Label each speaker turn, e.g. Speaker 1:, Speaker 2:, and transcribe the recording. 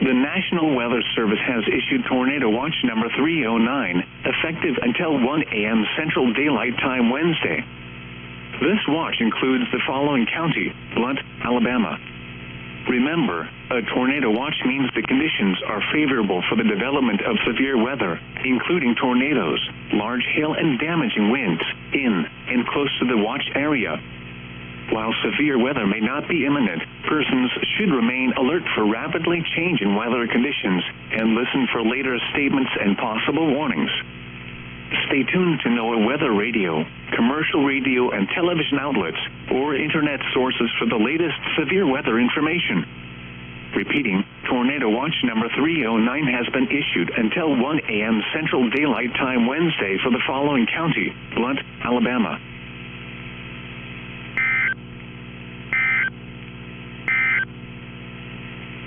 Speaker 1: The National Weather Service has issued Tornado Watch number 309, effective until 1 a.m. Central Daylight Time Wednesday. This watch includes the following county: Blunt, Alabama. Remember, a tornado watch means the conditions are favorable for the development of severe weather, including tornadoes, large hail, and damaging winds in and close to the watch area. While severe weather may not be imminent, persons should remain alert for rapidly changing weather conditions and listen for later statements and possible warnings. Stay tuned to NOAA weather radio, commercial radio and television outlets, or internet sources for the latest severe weather information. Repeating, Tornado Watch number 309 has been issued until 1 a.m. Central Daylight Time Wednesday for the following county: Blunt, Alabama.